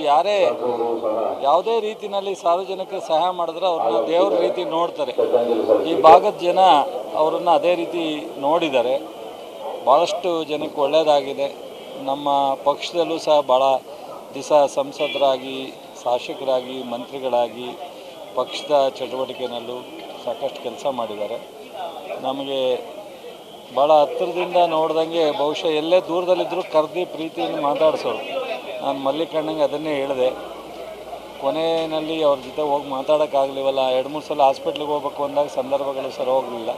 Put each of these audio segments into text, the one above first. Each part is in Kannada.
ಇವತ್ತು ಯಾವುದೇ ರೀತಿಯಲ್ಲಿ ಸಾರ್ವಜನಿಕರಿಗೆ ಸಹಾಯ ಮಾಡಿದ್ರೆ ಅವ್ರನ್ನ ದೇವ್ರ ರೀತಿ ನೋಡ್ತಾರೆ. ಈ ಭಾಗದ ಜನ ಅವರನ್ನು ಅದೇ ರೀತಿ ನೋಡಿದ್ದಾರೆ. ಭಾಳಷ್ಟು ಜನಕ್ಕೆ ಒಳ್ಳೆಯದಾಗಿದೆ. ನಮ್ಮ ಪಕ್ಷದಲ್ಲೂ ಸಹ ಭಾಳ ದಿವಸ ಸಂಸದರಾಗಿ, ಶಾಸಕರಾಗಿ, ಮಂತ್ರಿಗಳಾಗಿ ಪಕ್ಷದ ಚಟುವಟಿಕೆಯಲ್ಲೂ ಸಾಕಷ್ಟು ಕೆಲಸ ಮಾಡಿದ್ದಾರೆ. ನಮಗೆ ಭಾಳ ಹತ್ತಿರದಿಂದ ನೋಡ್ದಂಗೆ ಬಹುಶಃ ಎಲ್ಲೇ ದೂರದಲ್ಲಿದ್ದರೂ ಕರೆದು ಪ್ರೀತಿಯಿಂದ ಮಾತಾಡಿಸೋರು. ನಾನು ಮಲ್ಲಿಕಣ್ಣಂಗೆ ಅದನ್ನೇ ಹೇಳಿದೆ. ಕೊನೆಯಲ್ಲಿ ಅವ್ರ ಜೊತೆ ಹೋಗಿ ಮಾತಾಡೋಕ್ಕಾಗಲಿವಲ್ಲ. 2-3 ಸಲ ಹಾಸ್ಪಿಟ್ಲಿಗೆ ಹೋಗ್ಬೇಕು ಅಂದಾಗ ಸಂದರ್ಭಗಳು ಸರಿ ಹೋಗಲಿಲ್ಲ.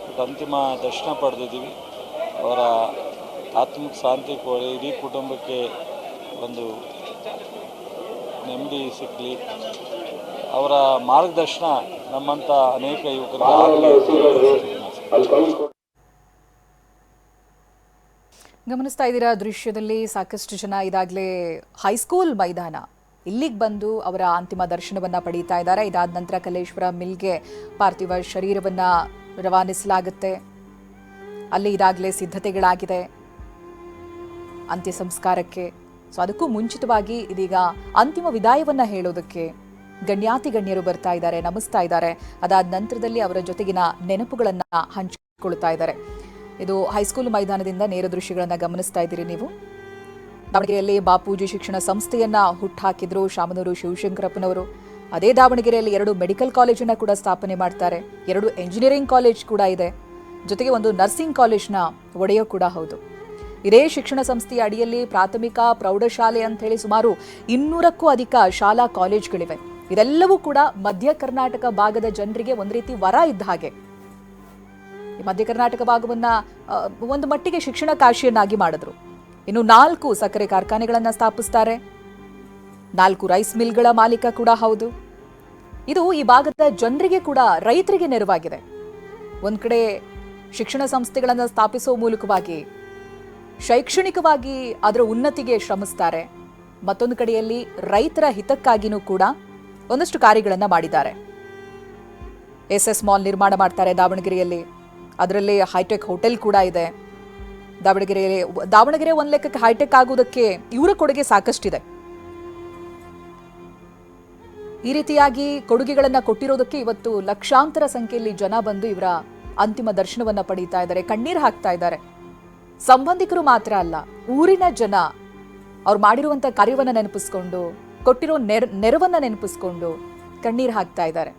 ಬಟ್ ಅಂತಿಮ ದರ್ಶನ ಪಡೆದಿದ್ದೀವಿ. ಅವರ ಆತ್ಮಕ್ಕೆ ಶಾಂತಿ ಕೊಡಿ, ಇಡೀ ಕುಟುಂಬಕ್ಕೆ ಒಂದು ನೆಮ್ಮದಿ ಸಿಕ್ಕಲಿ, ಅವರ ಮಾರ್ಗದರ್ಶನ ನಮ್ಮಂಥ ಅನೇಕ ಯುವಕರಿಗೆ ಆಗಲಿ. ಗಮನಿಸ್ತಾ ಇದ್ದೀರಾ ದೃಶ್ಯದಲ್ಲಿ ಸಾಕಷ್ಟು ಜನ ಇದಾಗಲೇ ಹೈಸ್ಕೂಲ್ ಮೈದಾನ ಇಲ್ಲಿಗೆ ಬಂದು ಅವರ ಅಂತಿಮ ದರ್ಶನವನ್ನು ಪಡೀತಾ ಇದ್ದಾರೆ. ಇದಾದ ನಂತರ ಕಲೇಶ್ವರ ಮಿಲ್ಗೆ ಪಾರ್ಥಿವ ಶರೀರವನ್ನು ರವಾನಿಸಲಾಗುತ್ತೆ. ಅಲ್ಲಿ ಇದಾಗಲೇ ಸಿದ್ಧತೆಗಳಾಗಿದೆ ಅಂತ್ಯ ಸಂಸ್ಕಾರಕ್ಕೆ. ಸೊ ಅದಕ್ಕೂ ಮುಂಚಿತವಾಗಿ ಇದೀಗ ಅಂತಿಮ ವಿದಾಯವನ್ನು ಹೇಳೋದಕ್ಕೆ ಗಣ್ಯರು ಬರ್ತಾ ಇದ್ದಾರೆ, ನಮಿಸ್ತಾ ಇದ್ದಾರೆ. ಅದಾದ ನಂತರದಲ್ಲಿ ಅವರ ಜೊತೆಗಿನ ನೆನಪುಗಳನ್ನು ಹಂಚಿಕೊಳ್ತಾ ಇದ್ದಾರೆ. ಇದು ಹೈಸ್ಕೂಲ್ ಮೈದಾನದಿಂದ ನೇರ ದೃಶ್ಯಗಳನ್ನು ಗಮನಿಸ್ತಾ ಇದ್ದೀರಿ ನೀವು. ದಾವಣಗೆರೆಯಲ್ಲಿ ಬಾಪೂಜಿ ಶಿಕ್ಷಣ ಸಂಸ್ಥೆಯನ್ನ ಹುಟ್ಟುಹಾಕಿದ್ರು ಶಾಮನೂರು ಶಿವಶಂಕರಪ್ಪನವರು. ಅದೇ ದಾವಣಗೆರೆಯಲ್ಲಿ 2 ಮೆಡಿಕಲ್ ಕಾಲೇಜನ್ನು ಕೂಡ ಸ್ಥಾಪನೆ ಮಾಡ್ತಾರೆ. 2 ಎಂಜಿನಿಯರಿಂಗ್ ಕಾಲೇಜ್ ಕೂಡ ಇದೆ. ಜೊತೆಗೆ ಒಂದು ನರ್ಸಿಂಗ್ ಕಾಲೇಜ್ನ ಒಡೆಯ ಕೂಡ ಹೌದು. ಇದೇ ಶಿಕ್ಷಣ ಸಂಸ್ಥೆಯ ಅಡಿಯಲ್ಲಿ ಪ್ರಾಥಮಿಕ ಪ್ರೌಢಶಾಲೆ ಅಂತ ಹೇಳಿ ಸುಮಾರು 200ಕ್ಕೂ ಅಧಿಕ ಶಾಲಾ ಕಾಲೇಜ್ಗಳಿವೆ. ಇದೆಲ್ಲವೂ ಕೂಡ ಮಧ್ಯ ಕರ್ನಾಟಕ ಭಾಗದ ಜನರಿಗೆ ಒಂದು ರೀತಿ ವರ ಇದ್ದ ಹಾಗೆ. ಈ ಮಧ್ಯ ಕರ್ನಾಟಕ ಭಾಗವನ್ನ ಒಂದು ಮಟ್ಟಿಗೆ ಶಿಕ್ಷಣ ಕಾಶಿಯನ್ನಾಗಿ ಮಾಡಿದ್ರು. ಇನ್ನು 4 ಸಕ್ಕರೆ ಕಾರ್ಖಾನೆಗಳನ್ನು ಸ್ಥಾಪಿಸ್ತಾರೆ. 4 ರೈಸ್ ಮಿಲ್ಗಳ ಮಾಲೀಕ ಕೂಡ ಹೌದು. ಇದು ಈ ಭಾಗದ ಜನರಿಗೆ ಕೂಡ, ರೈತರಿಗೆ ನೆರವಾಗಿದೆ. ಒಂದ್ ಕಡೆ ಶಿಕ್ಷಣ ಸಂಸ್ಥೆಗಳನ್ನು ಸ್ಥಾಪಿಸುವ ಮೂಲಕವಾಗಿ ಶೈಕ್ಷಣಿಕವಾಗಿ ಅದರ ಉನ್ನತಿಗೆ ಶ್ರಮಿಸ್ತಾರೆ. ಮತ್ತೊಂದು ಕಡೆಯಲ್ಲಿ ರೈತರ ಹಿತಕ್ಕಾಗಿನೂ ಕೂಡ ಒಂದಷ್ಟು ಕಾರ್ಯಗಳನ್ನು ಮಾಡಿದ್ದಾರೆ. SS ಮಾಲ್ ನಿರ್ಮಾಣ ಮಾಡ್ತಾರೆ ದಾವಣಗೆರೆಯಲ್ಲಿ. ಅದರಲ್ಲಿ ಹೈಟೆಕ್ ಹೋಟೆಲ್ ಕೂಡ ಇದೆ. ದಾವಣಗೆರೆ ಒಂದು ಲೆಕ್ಕಕ್ಕೆ ಹೈಟೆಕ್ ಆಗುವುದಕ್ಕೆ ಇವರ ಕೊಡುಗೆ ಸಾಕಷ್ಟಿದೆ. ಈ ರೀತಿಯಾಗಿ ಕೊಡುಗೆಗಳನ್ನು ಕೊಟ್ಟಿರೋದಕ್ಕೆ ಇವತ್ತು ಲಕ್ಷಾಂತರ ಸಂಖ್ಯೆಯಲ್ಲಿ ಜನ ಬಂದು ಇವರ ಅಂತಿಮ ದರ್ಶನವನ್ನ ಪಡೀತಾ ಇದ್ದಾರೆ, ಕಣ್ಣೀರು ಹಾಕ್ತಾ ಇದ್ದಾರೆ. ಸಂಬಂಧಿಕರು ಮಾತ್ರ ಅಲ್ಲ, ಊರಿನ ಜನ ಅವ್ರು ಮಾಡಿರುವಂತ ಕಾರ್ಯವನ್ನ ನೆನಪಿಸ್ಕೊಂಡು, ಕೊಟ್ಟಿರೋ ನೆರವನ್ನ ನೆನಪಿಸ್ಕೊಂಡು ಕಣ್ಣೀರು ಹಾಕ್ತಾ ಇದ್ದಾರೆ.